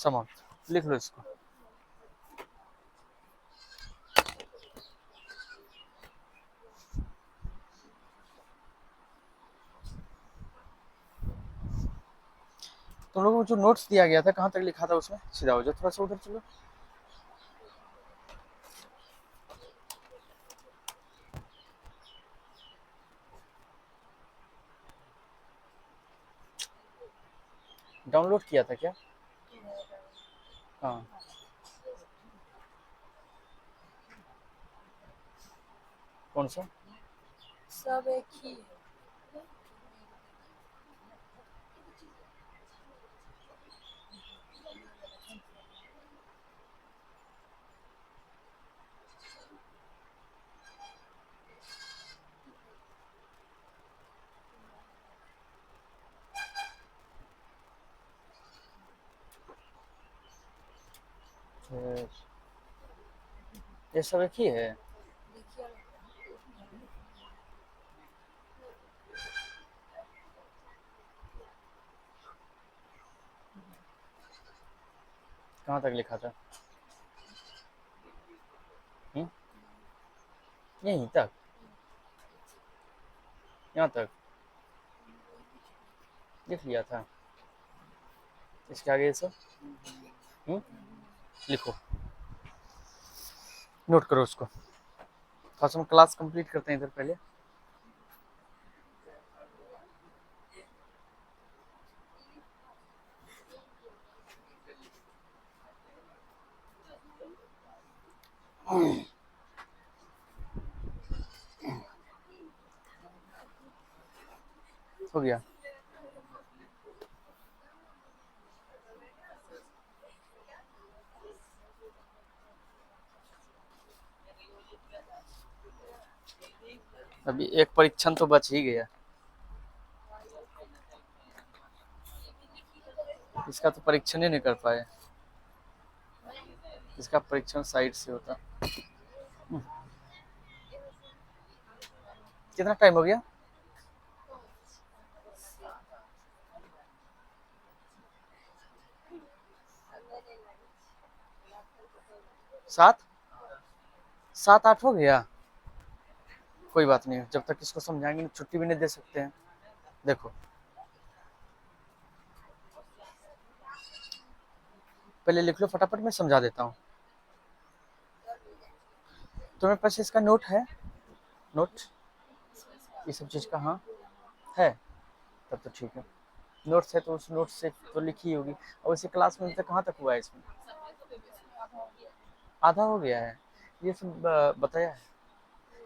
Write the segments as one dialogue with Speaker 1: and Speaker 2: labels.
Speaker 1: समाप्त। लिख लो इसको। तुम लोगों को जो नोट्स दिया गया था कहाँ तक लिखा था उसमें? सीधा हो जाओ, थोड़ा सा उधर चलो। डाउनलोड किया था क्या? हाँ, कौन सा?
Speaker 2: सब एक ही है।
Speaker 1: ये सब एक ही है।
Speaker 2: देखिए
Speaker 1: कहाँ तक लिखा था? यहीं तक, यहाँ तक लिख लिया था। इसके आगे ये सब लिखो, नोट करो उसको। फर्स्ट हम क्लास कंप्लीट करते हैं इधर पहले। हो गया। अभी एक परीक्षण तो बच ही गया। इसका तो परीक्षण ही नहीं कर पाए। इसका परीक्षण साइड से होता। कितना टाइम हो गया? सात 7-8 हो गया। कोई बात नहीं, जब तक इसको समझाएंगे छुट्टी भी नहीं दे सकते हैं। देखो, पहले लिख लो फटाफट, मैं समझा देता हूँ। तुम्हें पास इसका नोट है? नोट ये सब चीज़ का? हाँ है, तब तो ठीक है। नोट्स है तो उस नोट से तो लिखी होगी। और इसी क्लास में तक कहाँ तक हुआ है इसमें? आधा हो गया है। ये सब बताया है।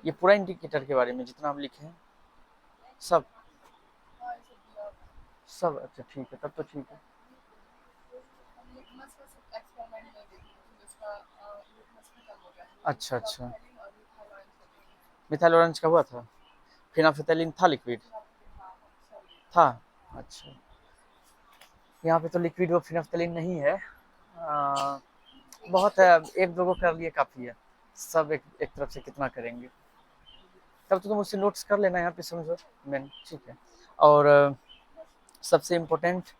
Speaker 1: ये पूरा इंडिकेटर के बारे में जितना हम लिखे हैं सब? सब अच्छा ठीक है, तब तो ठीक है। अच्छा अच्छा, मिथाइल ऑरेंज का हुआ था। फिनाफिथैलिन था लिक्विड? था। अच्छा, यहाँ पे तो लिक्विड वो फिनाफ्थलीन नहीं है। बहुत है, एक दो को कर लिए काफ़ी है। सब एक तरफ से कितना करेंगे? तब तो तुम उससे नोट्स कर लेना यहाँ पे, समझो मैन, ठीक है। और सबसे इम्पोर्टेंट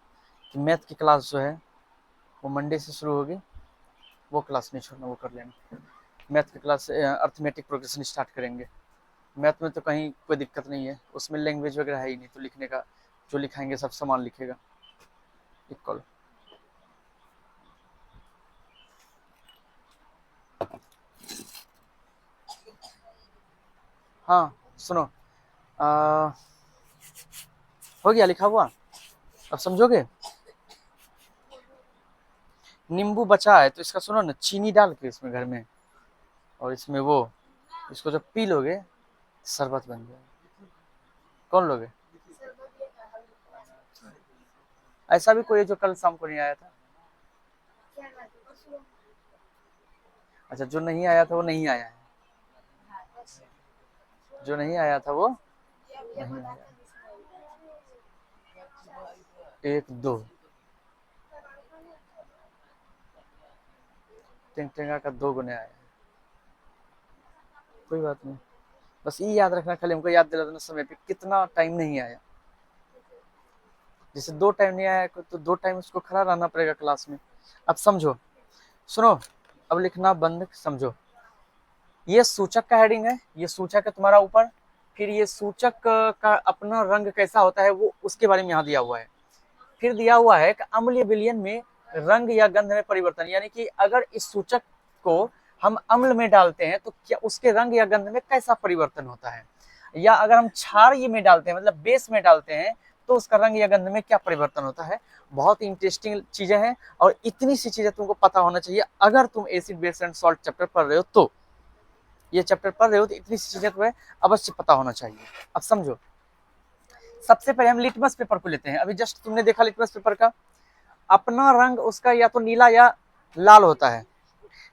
Speaker 1: कि मैथ की क्लास जो है वो मंडे से शुरू होगी। वो क्लास नहीं छोड़ना, वो कर लेना। मैथ की क्लास अर्थमेटिक प्रोग्रेशन स्टार्ट करेंगे। मैथ में तो कहीं कोई दिक्कत नहीं है, उसमें लैंग्वेज वगैरह है ही नहीं, तो लिखने का जो लिखाएंगे सब समान लिखेगा। इक्वल। हाँ सुनो, हो गया लिखा हुआ, अब समझोगे? नींबू बचा है तो इसका सुनो ना, चीनी डाल के इसमें घर में, और इसमें वो, इसको जब पी लोगे शरबत बन जाएगा। कौन लोगे? ऐसा भी कोई है जो कल शाम को नहीं आया था? अच्छा, जो नहीं आया था वो नहीं आया है। जो नहीं आया था वो नहीं आया। एक दो टेंगा का 2 गुने आया। कोई बात नहीं, बस ये याद रखना, खाली हमको याद दिला देना समय पे कितना टाइम नहीं आया। जैसे 2 टाइम नहीं आया तो 2 टाइम उसको खड़ा रहना पड़ेगा क्लास में, अब समझो, सुनो, अब लिखना बंद, समझो। ये सूचक का हेडिंग है, ये सूचक है तुम्हारा ऊपर, फिर ये सूचक का अपना रंग कैसा होता है वो उसके बारे में यहाँ दिया हुआ है। फिर दिया हुआ है कि अम्लीय विलयन में रंग या गंध में परिवर्तन, यानी कि अगर इस सूचक को हम अम्ल में डालते हैं तो क्या उसके रंग या गंध में कैसा परिवर्तन होता है, या अगर हम क्षार में डालते हैं मतलब बेस में डालते हैं तो उसका रंग या गंध में क्या परिवर्तन होता है। बहुत इंटरेस्टिंग चीजें हैं और इतनी सी चीजें तुमको पता होना चाहिए अगर तुम acid base and salt chapter पढ़ रहे हो तो। ये चैप्टर पढ़ रहे हो तो इतनी सी चीजें तुम्हें अवश्य पता होना चाहिए। अब समझो, सबसे पहले हम लिटमस पेपर को लेते हैं। अभी जस्ट तुमने देखा लिटमस पेपर का अपना रंग उसका या तो नीला या लाल होता है,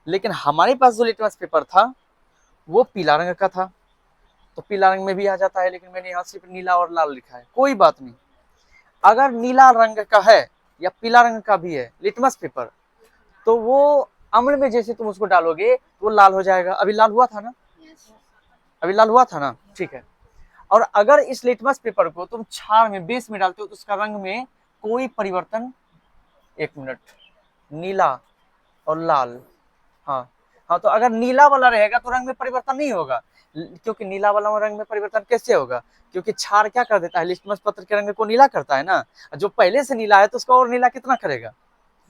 Speaker 1: लेकिन हमारे पास जो लिटमस पेपर था वो पीला रंग का था, तो पीला रंग में भी आ जाता है, लेकिन मैंने यहाँ सिर्फ नीला और लाल लिखा है, कोई बात नहीं। अगर नीला रंग का है या पीला रंग का भी है लिटमस पेपर, तो वो अम्ल में जैसे तुम उसको डालोगे तो वो लाल हो जाएगा। अभी लाल हुआ था ना, अभी लाल हुआ था ना, ठीक है। और अगर इस लिटमस पेपर को तुम क्षार में बेस में डालते हो तो उसका रंग में कोई परिवर्तन, एक मिनट, नीला और लाल, हाँ हाँ, तो अगर नीला वाला रहेगा तो रंग में परिवर्तन नहीं होगा, क्योंकि नीला वाला रंग में परिवर्तन कैसे होगा, क्योंकि क्षार क्या कर देता है, लिटमस पत्र के रंग को नीला करता है ना, जो पहले से नीला है तो उसका और नीला कितना करेगा।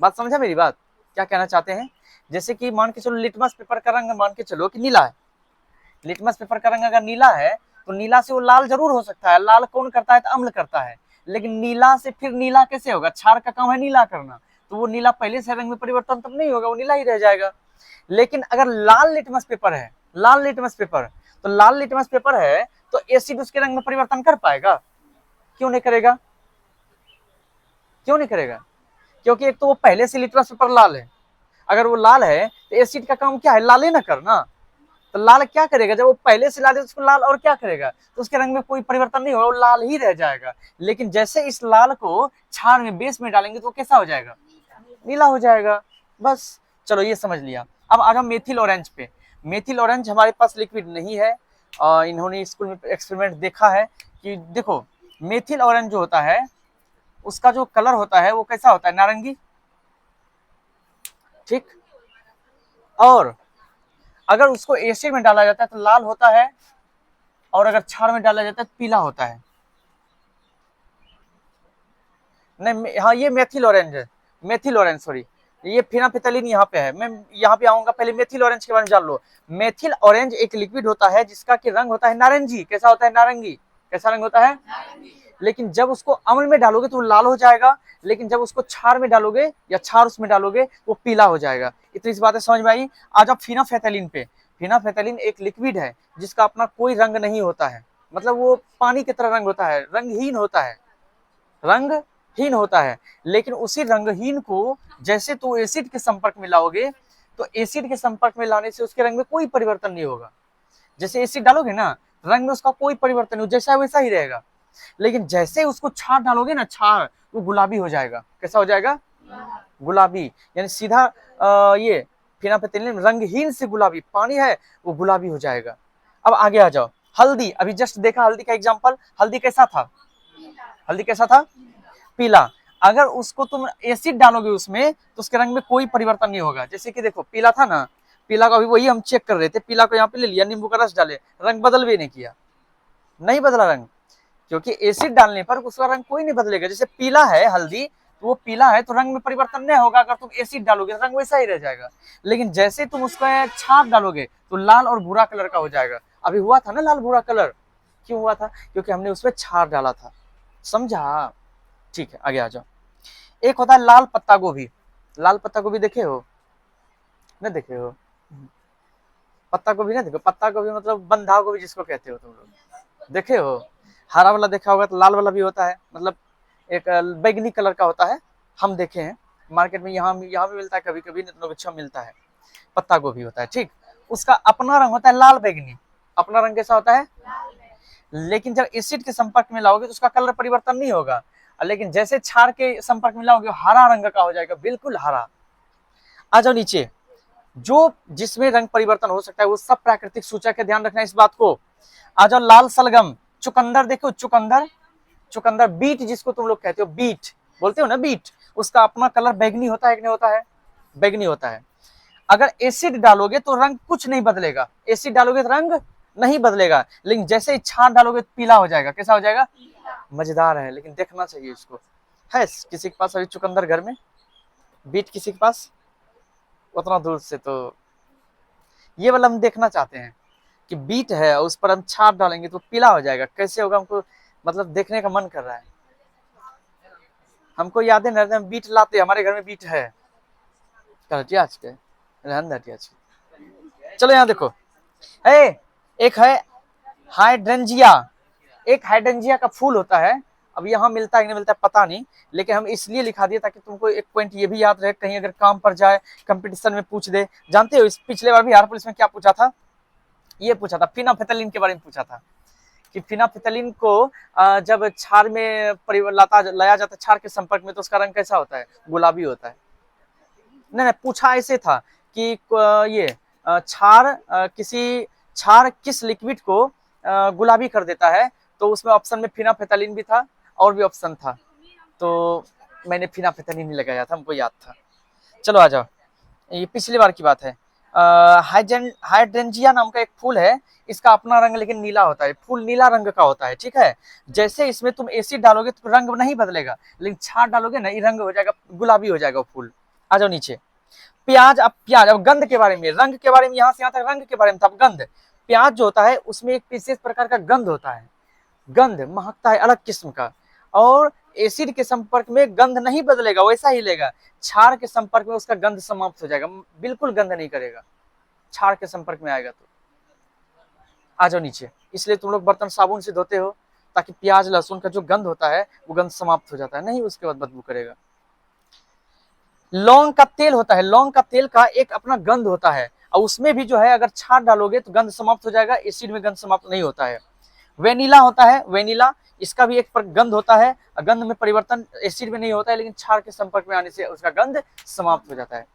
Speaker 1: बात समझा मेरी बात, क्या कहना चाहते हैं। जैसे कि मान के चलो लिटमस पेपर का रंग मान के चलो कि नीला है, लिटमस पेपर का रंग अगर नीला है तो नीला से वो लाल जरूर हो सकता है, लाल कौन करता है तो अम्ल करता है, लेकिन नीला से फिर नीला कैसे होगा, क्षार का काम है नीला करना, तो वो नीला पहले से रंग में परिवर्तन तब नहीं होगा, वो नीला ही रह जाएगा। लेकिन अगर लाल लिटमस पेपर है, लाल लिटमस पेपर, तो लाल लिटमस पेपर है तो एसिड उसके रंग में परिवर्तन कर पाएगा, क्यों नहीं करेगा, क्यों नहीं करेगा, क्योंकि एक तो वो पहले से लिटमस पेपर लाल है, अगर वो लाल है तो एसिड का काम क्या है, लाल ही ना करना, तो लाल क्या करेगा, जब वो पहले से लाल है तो उसको लाल और क्या करेगा, तो उसके रंग में कोई परिवर्तन नहीं होगा, वो लाल ही रह जाएगा। लेकिन जैसे इस लाल को क्षार में बेस में डालेंगे तो वो कैसा हो जाएगा, नीला हो जाएगा। बस चलो ये समझ लिया। अब आ जाओ मेथिल ऑरेंज पे। मेथिल ऑरेंज हमारे पास लिक्विड नहीं है, इन्होंने स्कूल में एक्सपेरिमेंट देखा है कि देखो मेथिल ऑरेंज जो होता है उसका जो कलर होता है वो कैसा होता है, नारंगी, ठीक। और अगर उसको एसिड में डाला जाता है तो लाल होता है, और अगर क्षार में डाला जाता है तो पीला होता है। नहीं, हाँ ये मेथिल ऑरेंज है, मेथिल ऑरेंज सॉरी, ये फिनाफिथलीन यहाँ पे है, मैं यहाँ पे आऊंगा, पहले मेथिल ऑरेंज के बारे में जान लो। मेथिल ऑरेंज एक लिक्विड होता है जिसका कि रंग होता है नारंगी, कैसा होता है, नारंगी, कैसा रंग होता है, लेकिन जब उसको अम्ल में डालोगे तो वो लाल हो जाएगा, लेकिन जब उसको क्षार में डालोगे या क्षार उसमें डालोगे वो पीला हो जाएगा। इतनी सी बातें समझ में आई। आज आप फिनाफिथलीन पे, फिनाफिथलीन एक लिक्विड है जिसका अपना कोई रंग नहीं होता है, मतलब वो पानी की तरह रंग होता है, रंगहीन होता है, रंगहीन होता है, लेकिन उसी रंगहीन को जैसे तो एसिड के संपर्क में लाओगे तो एसिड के संपर्क में लाने से उसके रंग में कोई परिवर्तन नहीं होगा। जैसे एसिड डालोगे ना रंग में उसका कोई परिवर्तन नहीं, जैसा वैसा ही रहेगा, लेकिन जैसे उसको क्षार डालोगे ना, क्षार, वो गुलाबी हो जाएगा, कैसा हो जाएगा, गुलाबी, यानी सीधा ये फिनाफिथलीन रंगहीन से गुलाबी, पानी है वो गुलाबी हो जाएगा। अब आगे आ जाओ, हल्दी, अभी जस्ट देखा हल्दी का एग्जांपल, हल्दी कैसा था, हल्दी कैसा था, पीला। अगर उसको तुम एसिड डालोगे उसमें तो उसके रंग में कोई परिवर्तन नहीं होगा। जैसे कि देखो पीला था ना, पीला का अभी वही हम चेक कर रहे थे, पीला को यहाँ पे ले लिया, नींबू का रस डाले, रंग बदल भी नहीं किया, नहीं बदला रंग, क्योंकि एसिड डालने पर उसका रंग कोई नहीं बदलेगा। जैसे पीला है हल्दी तो वो पीला है तो रंग में परिवर्तन नहीं होगा, अगर तुम एसिड डालोगे रंग वैसा ही रह जाएगा, लेकिन जैसे तुम उसका छाप डालोगे तो लाल और भूरा कलर का हो जाएगा। अभी हुआ था ना लाल भूरा कलर, क्यों हुआ था, क्योंकि हमने उसमें छाप डाला था, समझा, ठीक है आगे आ जाओ। एक होता है लाल पत्ता गोभी, लाल पत्ता गोभी देखे हो, नहीं देखे हो, पत्ता गोभी नहीं देखो, पत्ता गोभी मतलब बंधा गोभी जिसको कहते हो तुम लोग, देखे हो, हरा वाला देखा होगा तो लाल वाला भी होता है, मतलब एक बैगनी कलर का होता है, हम देखे हैं मार्केट में, यहाँ भी मिलता है कभी कभी, नहीं तो अच्छा मिलता है, पत्ता गोभी होता है, ठीक। उसका अपना रंग होता है लाल बैगनी, अपना रंग कैसा होता है, लेकिन जब एसिड के संपर्क में लाओगे तो उसका कलर परिवर्तन नहीं होगा, लेकिन जैसे क्षार के संपर्क में लाओगे हरा रंग का हो जाएगा, बिल्कुल हरा। आ जाओ नीचे, जो जिसमें रंग परिवर्तन हो सकता है वो सब प्राकृतिक सूचक है, ध्यान रखना इस बात को। आ जाओ लाल सलगम, चुकंदर देखो, चुकंदर, चुकंदर, बीट जिसको तुम लोग कहते हो, बीट बोलते हो ना, बीट, उसका अपना कलर बैगनी होता है कि नहीं होता है, बैगनी होता है। अगर एसिड डालोगे तो रंग कुछ नहीं बदलेगा, एसिड डालोगे तो रंग नहीं बदलेगा, लेकिन जैसे ही छाछ डालोगे तो पीला हो जाएगा। कैसा हो जाएगा? मजेदार है, लेकिन देखना चाहिए इसको। है किसी के पास अभी चुकंदर घर में? बीट किसी के पास? उतना दूर से तो ये वाला हम देखना चाहते हैं कि बीट है और उस पर हम छाप डालेंगे तो पीला हो जाएगा, कैसे होगा हमको मतलब देखने का मन कर रहा है। हमको याद है ना, बीट लाते, हमारे घर में बीट है। आज के चलो यहाँ देखो, एक है हाइड्रेंजिया, एक हाइड्रेंजिया का फूल होता है। अब यहाँ मिलता है कि नहीं मिलता है पता नहीं, लेकिन हम इसलिए लिखा दिए ताकि तुमको एक पॉइंट ये भी याद रहे, कहीं अगर काम पर जाए, कंपटीशन में पूछ दे। जानते हो इस पिछले बार भी बिहार पुलिस में क्या पूछा था? ये पूछा था, फिनाफेथलिन के बारे में पूछा था कि फिनाफेथलिन को जब क्षार में लाया जाता है, क्षार के संपर्क में, तो उसका रंग कैसा होता है? गुलाबी होता है। नहीं, पूछा ऐसे था कि ये क्षार किस लिक्विड को गुलाबी कर देता है, तो उसमें ऑप्शन में फिनाफेथलिन भी था और भी ऑप्शन था, तो मैंने फिनाफेथलिन ही लगाया था, हमको याद था। चलो आ जाओ, ये पिछली बार की बात है। हाइड्रेंजिया नाम का एक फूल है, इसका अपना रंग लेकिन नीला होता है, फूल नीला रंग का होता है, ठीक है। जैसे इसमें तुम एसिड डालोगे तो रंग नहीं बदलेगा, लेकिन छाछ डालोगे ना, ये रंग हो जाएगा, गुलाबी हो जाएगा फूल। आ जाओ नीचे। प्याज, अब गंध के बारे में, रंग के बारे में, यहाँ से यहाँ तक रंग के बारे में था। अब गंध, प्याज जो होता है उसमें एक विशेष प्रकार का गंध होता है, गंध महकता है अलग किस्म का, और एसिड के संपर्क में गंध नहीं बदलेगा, वैसा ही लेगा। क्षार के संपर्क में उसका गंध समाप्त हो जाएगा, बिल्कुल गंध नहीं करेगा, क्षार के संपर्क में आएगा तो। आ जाओ नीचे। इसलिए तुम लोग बर्तन साबुन से धोते हो ताकि प्याज लहसुन का जो गंध होता है वो गंध समाप्त हो जाता है, नहीं उसके बाद बदबू करेगा। लौंग का तेल होता है, लौंग का तेल का एक अपना गंध होता है, और उसमें भी जो है अगर छाछ डालोगे तो गंध समाप्त हो जाएगा, एसिड में गंध समाप्त नहीं होता है। वेनिला होता है, वेनिला, इसका भी एक गंध होता है, गंध में परिवर्तन एसिड में नहीं होता है, लेकिन क्षार के संपर्क में आने से उसका गंध समाप्त हो जाता है।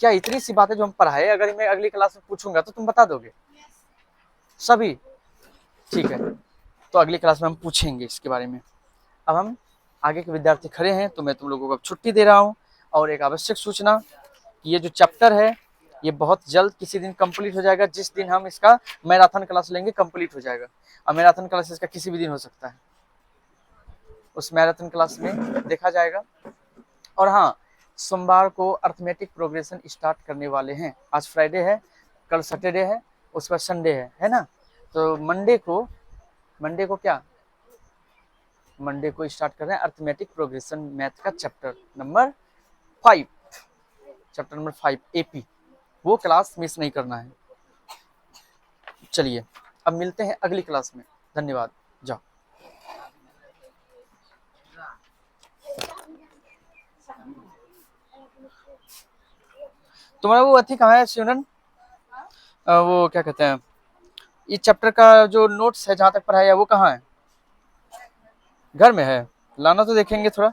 Speaker 1: क्या इतनी सी बातें जो हम पढ़ाए, अगर मैं अगली क्लास में पूछूंगा तो तुम बता दोगे सभी? ठीक है, तो अगली क्लास में हम पूछेंगे इसके बारे में। अब हम आगे के विद्यार्थी खड़े हैं, तो मैं तुम लोगों को अब छुट्टी दे रहा हूँ। और एक आवश्यक सूचना कि ये जो चैप्टर है ये बहुत जल्द किसी दिन कंप्लीट हो जाएगा, जिस दिन हम इसका मैराथन क्लास लेंगे कंप्लीट हो जाएगा। और मैराथन क्लास इसका किसी भी दिन हो सकता है, उस मैराथन क्लास में देखा जाएगा। और हाँ, सोमवार को अर्थमेटिक प्रोग्रेशन स्टार्ट करने वाले हैं। आज फ्राइडे है, कल सैटरडे है, उस पर संडे है ना, तो मंडे को क्या, मंडे को स्टार्ट कर रहे हैं अर्थमेटिक प्रोग्रेशन मैथ का चैप्टर नंबर 5 एपी, वो क्लास मिस नहीं करना है। चलिए अब मिलते हैं अगली क्लास में, धन्यवाद, जाओ। तुम्हारा वो अथी कहाँ है शिवनन, वो क्या कहते हैं, इस चैप्टर का जो नोट्स है जहाँ तक पढ़ाया है वो कहाँ है? घर में है, लाना तो देखेंगे थोड़ा।